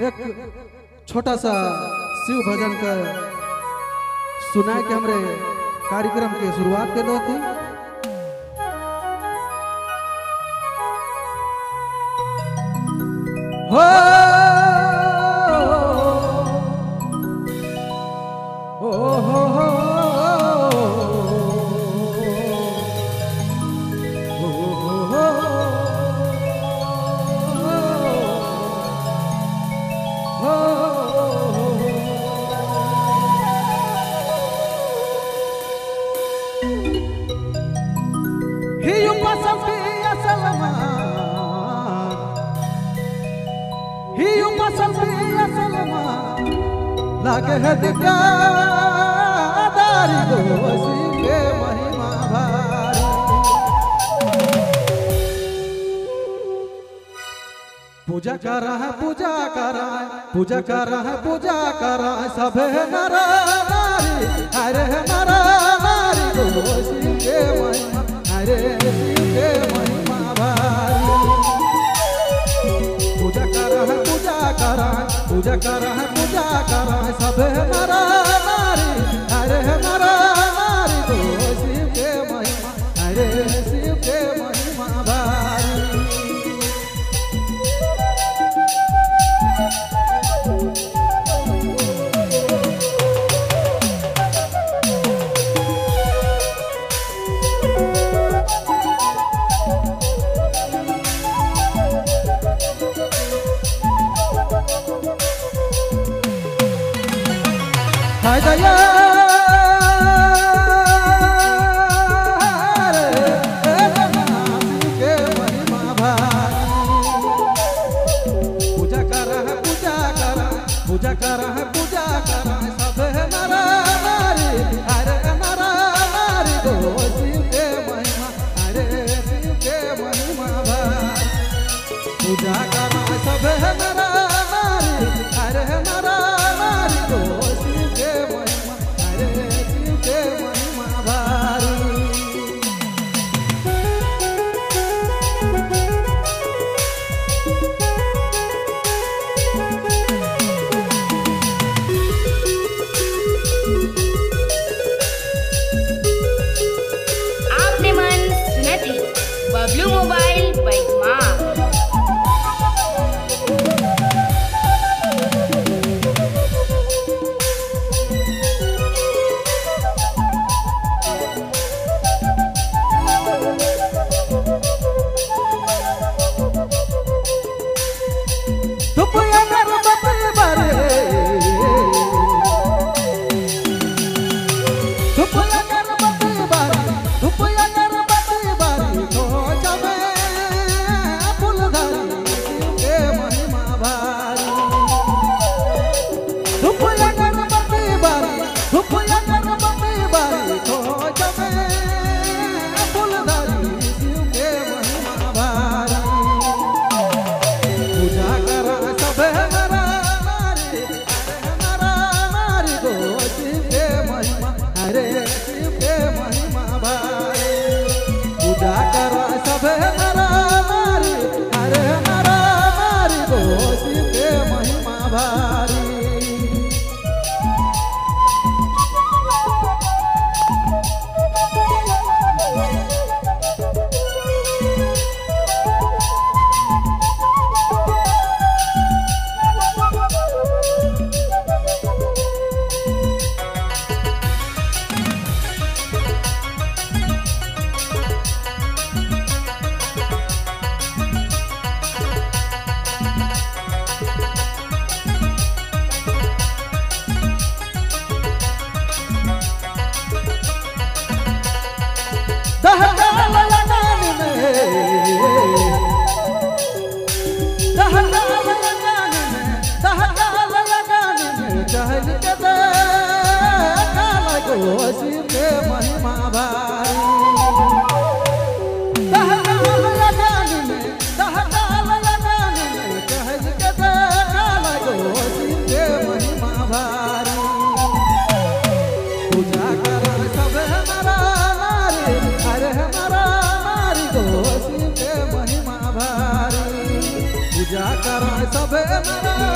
एक छोटा सा शिव भजन का सुना के हमरे कार्यक्रम की शुरुआत कर रहे थे। हो लागे है दिक्कतदारी दोषी के महिमा भारी। पूजा कर रहा है पूजा कर रहा है पूजा कर रहा है पूजा कर रहा है सब है नर नारी अरे है नर नारी दोषी के महिमा अरे शिव के महिमा भारी। पूजा कर रहा है पूजा कर रहा है पूजा कर रहा है पूजा कर रहा है सब है नरा नारी अरे है नरा नारी तो शिव के महिमा अरे शिव के महिमा भारी। हाय दया के महिमा भारी। पूजा कर रहा है पूजा कर रहा है पूजा कर रहा है पूजा कर रहा है सब है नरा नारी अरे नरा नारी तो शिव के महिमा अरे शिव के महिमा भारी। पूजा कर रहा है सब है नरा नारी अरे नरा नारी तो शिव के महिमा अरे शिव के महिमा भारी। आपने मन सुना थी बबलू मोबाइल बैठमा। दुपया कर बते बारे दुपया कर बते बारे दुपया कर बते बारे तो जमे फूलधारी शिव के महिमा भारी। दुपया कर बते बारे दुपया कर बते बारे तो जमे फूलधारी शिव के महिमा भारी। पूजा कर सब है नरा नारी अरे नरा नारी तो शिव के महिमा अरे शिव के महिमा भारी। पूजा कर सब है नरा नारी अरे नरा नारी तो शिव के महिमा भारी। शिव के महिमा भारी। दहकाल लगानी में चहल के देखा लगो शिव के महिमा भारी। पूजा कर सब हमारा नारी अरे हमारा नारी तो शिव के महिमा भारी। पूजा कर सब हमारा